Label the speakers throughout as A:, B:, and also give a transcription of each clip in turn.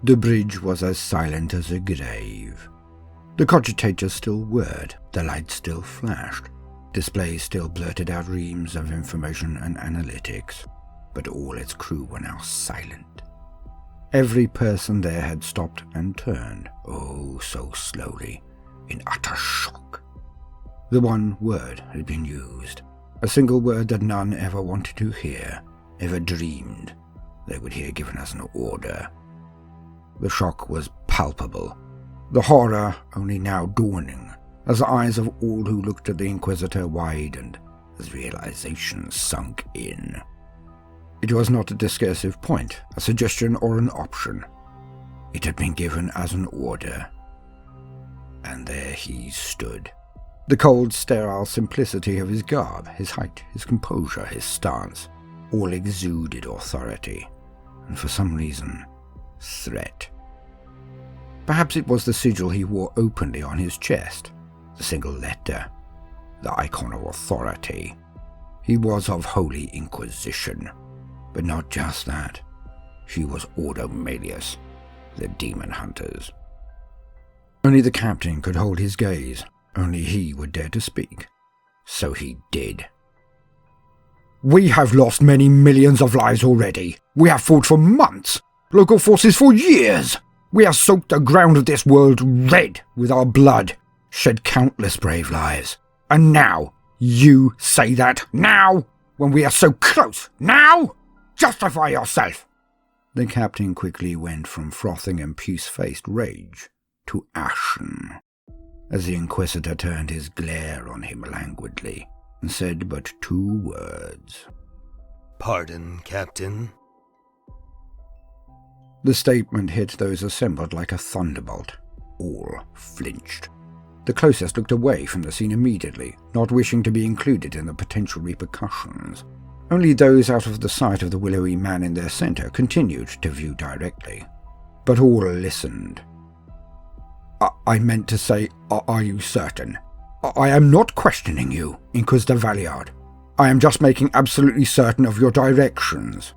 A: The bridge was as silent as a grave. The cogitators still whirred, the lights still flashed, displays still blurted out reams of information and analytics, but all its crew were now silent. Every person there had stopped and turned, oh so slowly, in utter shock. The one word had been used, a single word that none ever wanted to hear, ever dreamed they would hear given as an order. The shock was palpable, the horror only now dawning, as the eyes of all who looked at the Inquisitor widened, as realization sunk in. It was not a discursive point, a suggestion or an option. It had been given as an order. And there he stood. The cold, sterile simplicity of his garb, his height, his composure, his stance, all exuded authority, and for some reason, threat. Perhaps it was the sigil he wore openly on his chest, the single letter, the icon of authority. He was of Holy Inquisition, but not just that. He was Ordo Malleus, the demon hunters. Only the captain could hold his gaze, only he would dare to speak. So he did. "We have lost many millions of lives already. We have fought for months, local forces for years. We have soaked the ground of this world red with our blood, shed countless brave lives. And now, you say that now, when we are so close, now? Justify yourself!" The captain quickly went from frothing and puce-faced rage to ashen, as the Inquisitor turned his glare on him languidly, and said but 2 words.
B: "Pardon, Captain."
A: The statement hit those assembled like a thunderbolt. All flinched. The closest looked away from the scene immediately, not wishing to be included in the potential repercussions. Only those out of the sight of the willowy man in their center continued to view directly. But all listened. I meant to say, are you certain? I am not questioning you, Inquisitor Valliard. I am just making absolutely certain of your directions,"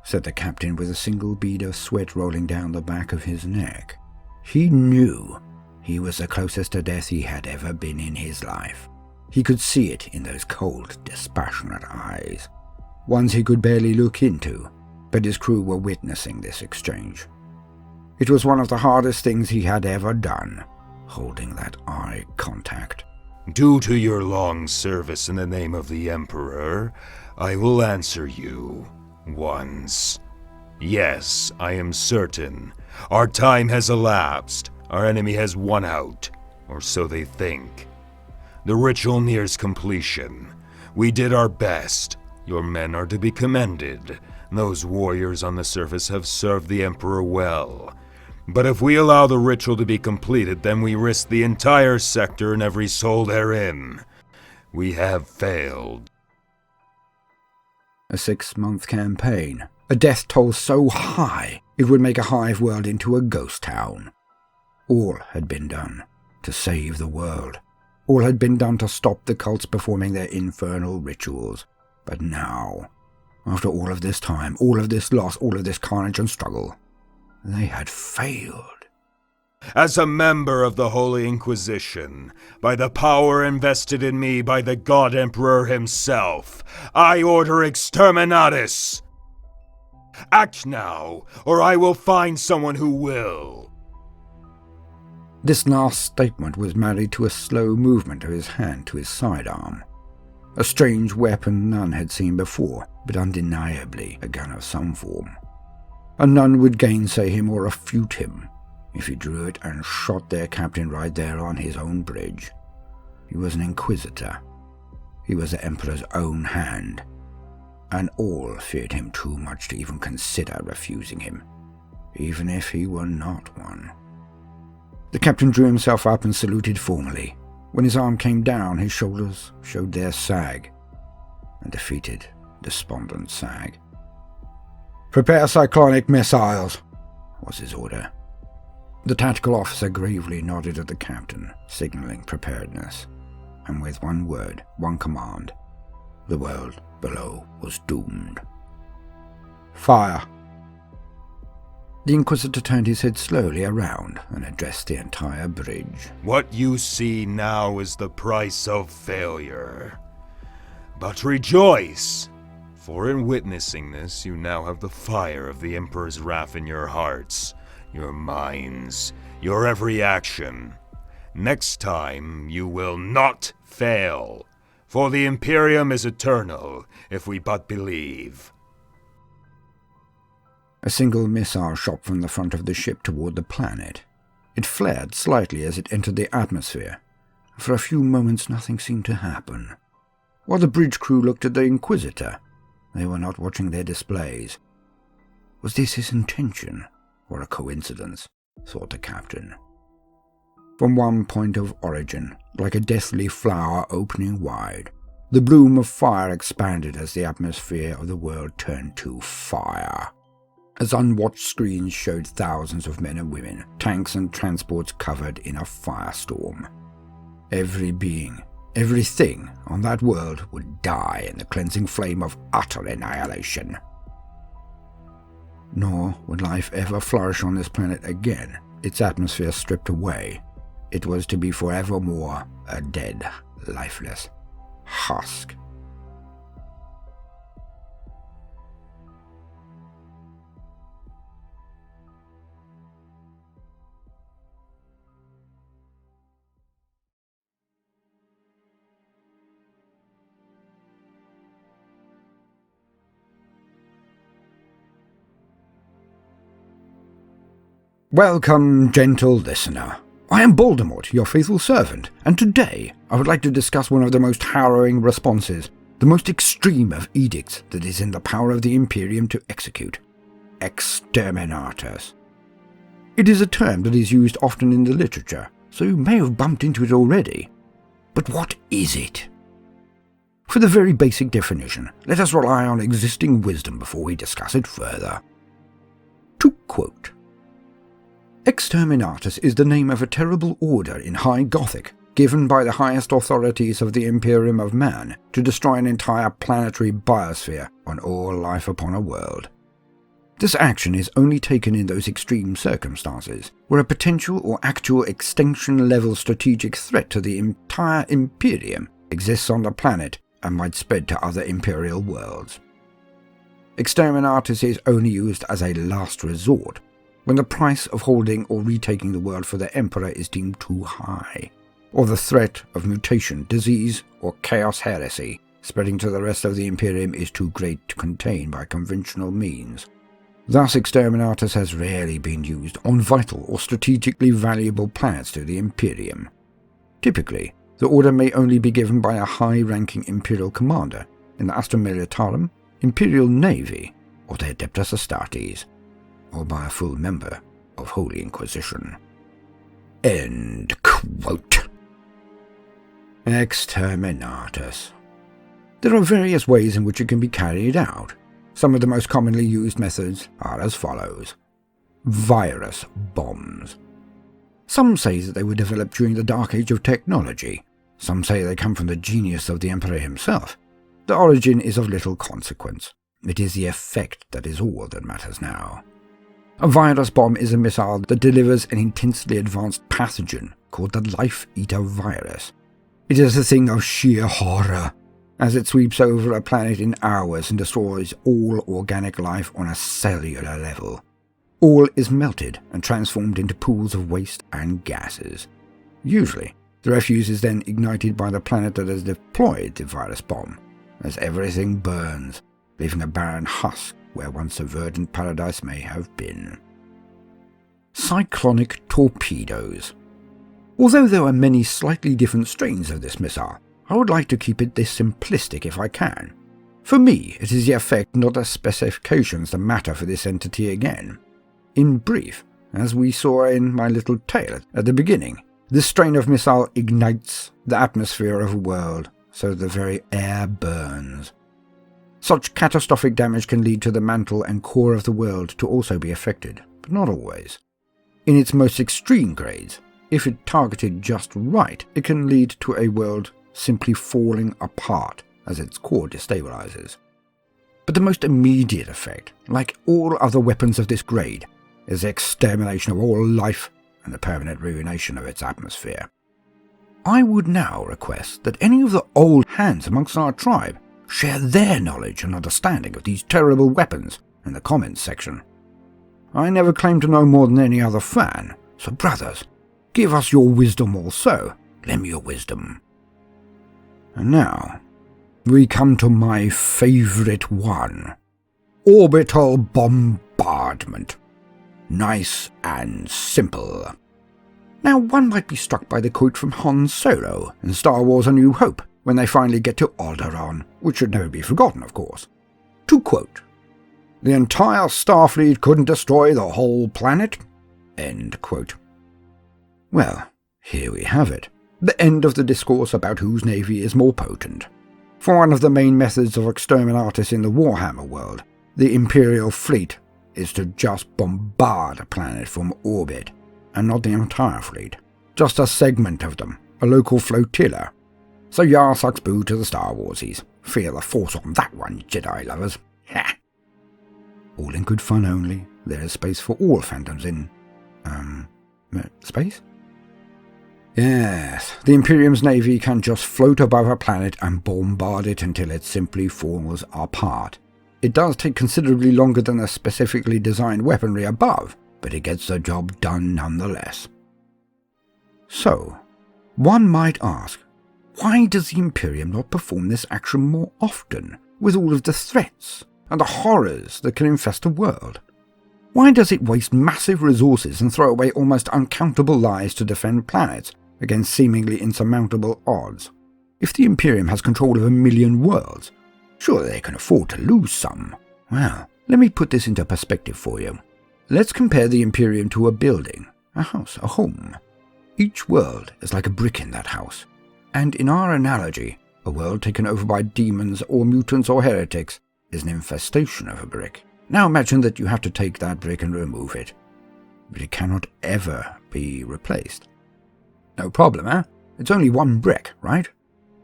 A: said the captain with a single bead of sweat rolling down the back of his neck. He knew he was the closest to death he had ever been in his life. He could see it in those cold, dispassionate eyes, ones he could barely look into, but his crew were witnessing this exchange. It was one of the hardest things he had ever done, holding that eye contact.
B: "Due to your long service in the name of the Emperor, I will answer you once. Yes, I am certain. Our time has elapsed. Our enemy has won out, or so they think. The ritual nears completion. We did our best. Your men are to be commended. Those warriors on the surface have served the Emperor well. But if we allow the ritual to be completed, then we risk the entire sector and every soul therein. We have failed."
A: A 6-month campaign, a death toll so high it would make a hive world into a ghost town. All had been done to save the world. All had been done to stop the cults performing their infernal rituals. But now, after all of this time, all of this loss, all of this carnage and struggle, they had failed.
B: "As a member of the Holy Inquisition, by the power invested in me by the God Emperor himself, I order Exterminatus! Act now, or I will find someone who will."
A: This last statement was married to a slow movement of his hand to his sidearm. A strange weapon none had seen before, but undeniably a gun of some form. And none would gainsay him or refute him if he drew it and shot their captain right there on his own bridge. He was an Inquisitor. He was the Emperor's own hand, and all feared him too much to even consider refusing him, even if he were not one. The captain drew himself up and saluted formally. When his arm came down, his shoulders showed their sag, a defeated, despondent sag. "Prepare cyclonic missiles," was his order. The tactical officer gravely nodded at the captain, signaling preparedness, and with one word, one command, the world below was doomed. Fire! The Inquisitor turned his head slowly around and addressed the entire bridge.
B: What you see now is the price of failure. But rejoice! For in witnessing this, you now have the fire of the Emperor's wrath in your hearts, your minds, your every action. Next time, you will not fail, for the Imperium is eternal, if we but believe.
A: A single missile shot from the front of the ship toward the planet. It flared slightly as it entered the atmosphere. For a few moments nothing seemed to happen. While the bridge crew looked at the Inquisitor, they were not watching their displays. Was this his intention, or a coincidence? Thought the captain. From one point of origin, like a deathly flower opening wide, the bloom of fire expanded as the atmosphere of the world turned to fire. As unwatched screens showed thousands of men and women, tanks and transports covered in a firestorm. Every being, everything on that world would die in the cleansing flame of utter annihilation. Nor would life ever flourish on this planet again, its atmosphere stripped away. It was to be forevermore a dead, lifeless husk. Welcome, gentle listener. I am Voldemort, your faithful servant, and today I would like to discuss one of the most harrowing responses, the most extreme of edicts that is in the power of the Imperium to execute. Exterminatus. It is a term that is used often in the literature, so you may have bumped into it already. But what is it? For the very basic definition, let us rely on existing wisdom before we discuss it further. To quote, Exterminatus is the name of a terrible order in High Gothic, given by the highest authorities of the Imperium of Man to destroy an entire planetary biosphere on all life upon a world. This action is only taken in those extreme circumstances, where a potential or actual extinction-level strategic threat to the entire Imperium exists on the planet and might spread to other Imperial worlds. Exterminatus is only used as a last resort, when the price of holding or retaking the world for the Emperor is deemed too high, or the threat of mutation, disease, or chaos heresy spreading to the rest of the Imperium is too great to contain by conventional means. Thus, Exterminatus has rarely been used on vital or strategically valuable planets to the Imperium. Typically, the order may only be given by a high-ranking Imperial commander in the Astra Militarum, Imperial Navy, or the Adeptus Astartes, or by a full member of Holy Inquisition. End quote. Exterminatus. There are various ways in which it can be carried out. Some of the most commonly used methods are as follows. Virus bombs. Some say that they were developed during the Dark Age of technology. Some say they come from the genius of the Emperor himself. The origin is of little consequence. It is the effect that is all that matters now. A virus bomb is a missile that delivers an intensely advanced pathogen called the Life-Eater virus. It is a thing of sheer horror, as it sweeps over a planet in hours and destroys all organic life on a cellular level. All is melted and transformed into pools of waste and gases. Usually, the refuse is then ignited by the planet that has deployed the virus bomb, as everything burns, leaving a barren husk where once a verdant paradise may have been. Cyclonic torpedoes. Although there are many slightly different strains of this missile, I would like to keep it this simplistic if I can. For me, it is the effect, not the specifications, that matter for this entity again. In brief, as we saw in my little tale at the beginning, this strain of missile ignites the atmosphere of a world so the very air burns. Such catastrophic damage can lead to the mantle and core of the world to also be affected, but not always. In its most extreme grades, if it targeted just right, it can lead to a world simply falling apart as its core destabilizes. But the most immediate effect, like all other weapons of this grade, is the extermination of all life and the permanent ruination of its atmosphere. I would now request that any of the old hands amongst our tribe share their knowledge and understanding of these terrible weapons in the comments section. I never claim to know more than any other fan, so brothers, give us your wisdom also. Lend me your wisdom. And now, we come to my favourite one. Orbital bombardment. Nice and simple. Now, one might be struck by the quote from Han Solo in Star Wars A New Hope, when they finally get to Alderaan, which should never be forgotten, of course. To quote, "The entire Starfleet couldn't destroy the whole planet." End quote. Well, here we have it. The end of the discourse about whose navy is more potent. For one of the main methods of exterminatus in the Warhammer world, the Imperial fleet is to just bombard a planet from orbit, and not the entire fleet. Just a segment of them, a local flotilla. So yar sucks boo to the Star Warsies. Feel the force on that one, Jedi lovers. Ha! All in good fun only. There is space for all fandoms in... space? Yes, the Imperium's navy can just float above a planet and bombard it until it simply falls apart. It does take considerably longer than the specifically designed weaponry above, but it gets the job done nonetheless. So, one might ask, why does the Imperium not perform this action more often, with all of the threats and the horrors that can infest the world? Why does it waste massive resources and throw away almost uncountable lives to defend planets against seemingly insurmountable odds? If the Imperium has control of 1 million worlds, surely they can afford to lose some. Well, let me put this into perspective for you. Let's compare the Imperium to a building, a house, a home. Each world is like a brick in that house, and in our analogy, a world taken over by demons or mutants or heretics is an infestation of a brick. Now imagine that you have to take that brick and remove it, but it cannot ever be replaced. No problem, eh? It's only one brick, right?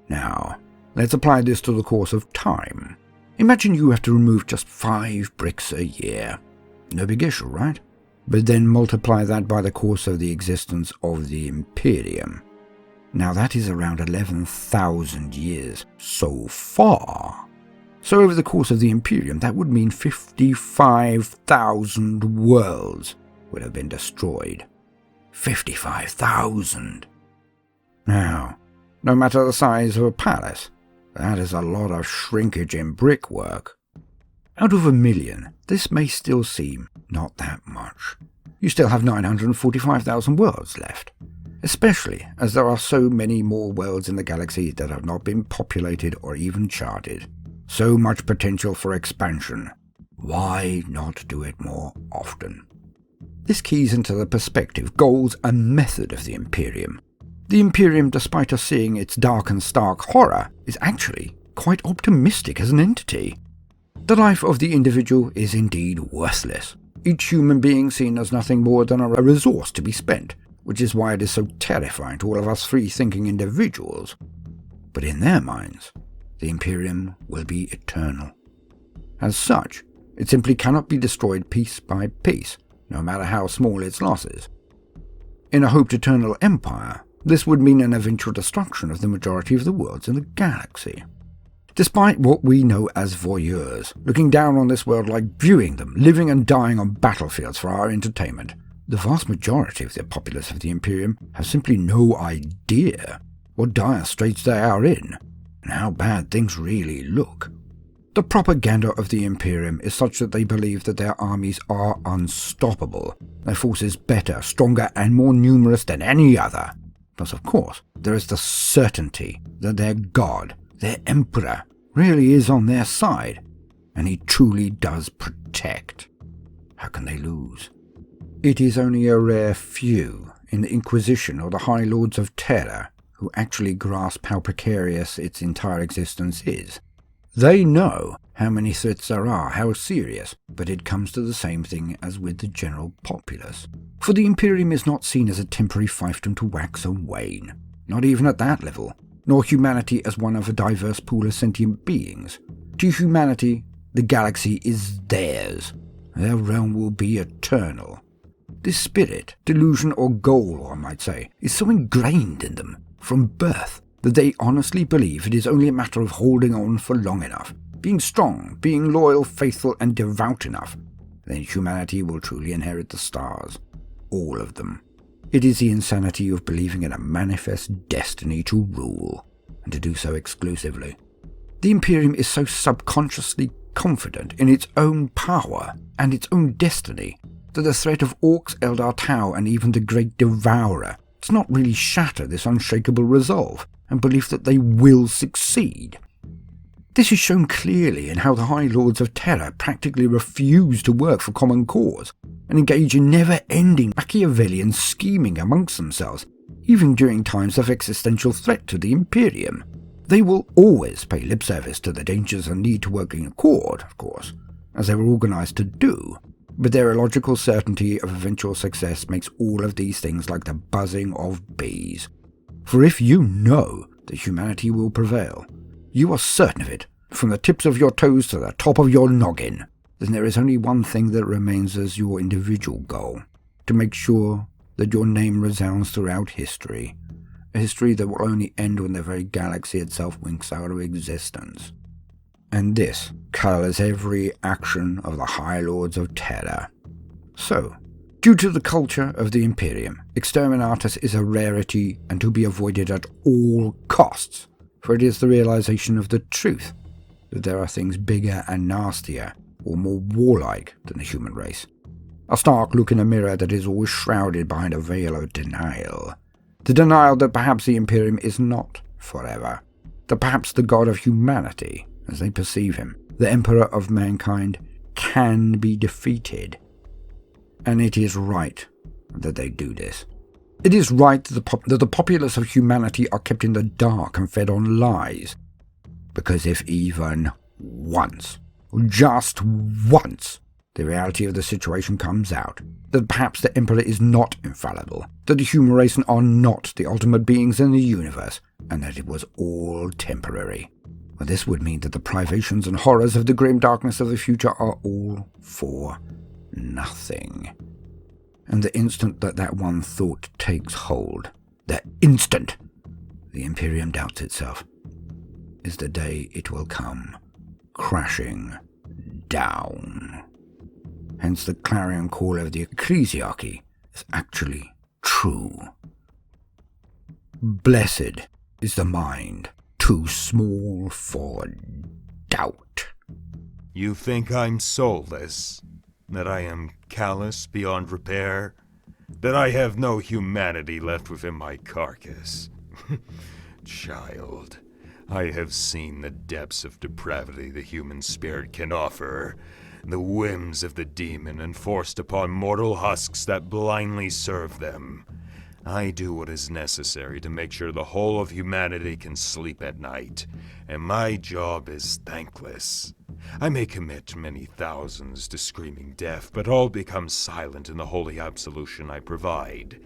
A: Now, let's apply this to the course of time. Imagine you have to remove just 5 bricks a year. No big issue, right? But then multiply that by the course of the existence of the Imperium. Now that is around 11,000 years so far. So over the course of the Imperium, that would mean 55,000 worlds would have been destroyed. 55,000! Now, no matter the size of a palace, that is a lot of shrinkage in brickwork. Out of 1 million, this may still seem not that much. You still have 945,000 worlds left, especially as there are so many more worlds in the galaxy that have not been populated or even charted. So much potential for expansion. Why not do it more often? This keys into the perspective, goals, and method of the Imperium. The Imperium, despite us seeing its dark and stark horror, is actually quite optimistic as an entity. The life of the individual is indeed worthless, each human being seen as nothing more than a resource to be spent, which is why it is so terrifying to all of us free-thinking individuals. But in their minds, the Imperium will be eternal. As such, it simply cannot be destroyed piece by piece, no matter how small its losses. In a hoped eternal empire, this would mean an eventual destruction of the majority of the worlds in the galaxy. Despite what we know as voyeurs, looking down on this world like viewing them, living and dying on battlefields for our entertainment, the vast majority of the populace of the Imperium have simply no idea what dire straits they are in, and how bad things really look. The propaganda of the Imperium is such that they believe that their armies are unstoppable, their forces better, stronger, and more numerous than any other. Plus, of course, there is the certainty that their god, their emperor, really is on their side, and he truly does protect. How can they lose? It is only a rare few in the Inquisition or the High Lords of Terror who actually grasp how precarious its entire existence is. They know how many threats there are, how serious, but it comes to the same thing as with the general populace. For the Imperium is not seen as a temporary fiefdom to wax and wane, not even at that level, nor humanity as one of a diverse pool of sentient beings. To humanity, the galaxy is theirs. Their realm will be eternal. This spirit, delusion or goal, one might say, is so ingrained in them from birth that they honestly believe it is only a matter of holding on for long enough, being strong, being loyal, faithful and devout enough. Then humanity will truly inherit the stars. All of them. It is the insanity of believing in a manifest destiny to rule, and to do so exclusively. The Imperium is so subconsciously confident in its own power and its own destiny that the threat of Orcs, Eldar Tau, and even the Great Devourer does not really shatter this unshakable resolve and belief that they will succeed. This is shown clearly in how the High Lords of Terror practically refuse to work for common cause and engage in never-ending Machiavellian scheming amongst themselves, even during times of existential threat to the Imperium. They will always pay lip service to the dangers and need to work in accord, of course, as they were organised to do, but their illogical certainty of eventual success makes all of these things like the buzzing of bees. For if you know that humanity will prevail, you are certain of it, from the tips of your toes to the top of your noggin, then there is only one thing that remains as your individual goal, to make sure that your name resounds throughout history, a history that will only end when the very galaxy itself winks out of existence. And this colours every action of the High Lords of Terror. So, due to the culture of the Imperium, Exterminatus is a rarity and to be avoided at all costs, for it is the realization of the truth that there are things bigger and nastier or more warlike than the human race. A stark look in a mirror that is always shrouded behind a veil of denial. The denial that perhaps the Imperium is not forever, that perhaps the god of humanity, as they perceive him, the emperor of mankind, can be defeated. And it is right that they do this. It is right that the populace of humanity are kept in the dark and fed on lies. Because if even once, just once, the reality of the situation comes out, that perhaps the Emperor is not infallible, that the human race are not the ultimate beings in the universe, and that it was all temporary, well, this would mean that the privations and horrors of the grim darkness of the future are all for nothing. And the instant that that one thought takes hold, the instant the Imperium doubts itself, is the day it will come crashing down. Hence the clarion call of the ecclesiarchy is actually true. Blessed is the mind too small for doubt.
B: You think I'm soulless? That I am callous beyond repair? That I have no humanity left within my carcass? Child, I have seen the depths of depravity the human spirit can offer, the whims of the demon enforced upon mortal husks that blindly serve them. I do what is necessary to make sure the whole of humanity can sleep at night, and my job is thankless. I may commit many thousands to screaming death, but all become silent in the holy absolution I provide.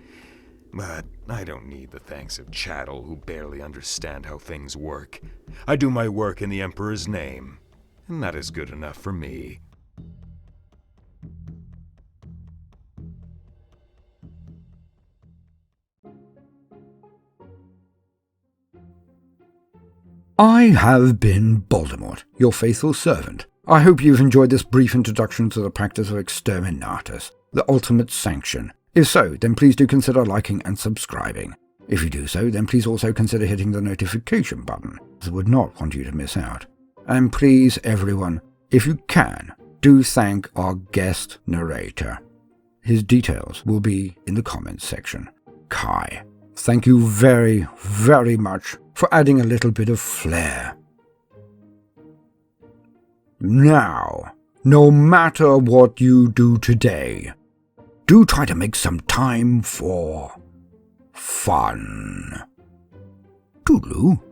B: But I don't need the thanks of chattel who barely understand how things work. I do my work in the Emperor's name, and that is good enough for me.
A: I have been Voldemort, your faithful servant. I hope you've enjoyed this brief introduction to the practice of Exterminatus, the ultimate sanction. If so, then please do consider liking and subscribing. If you do so, then please also consider hitting the notification button, as I would not want you to miss out. And please, everyone, if you can, do thank our guest narrator. His details will be in the comments section. Kai. Thank you very, very much for adding a little bit of flair. Now, no matter what you do today, do try to make some time for fun. Toodaloo.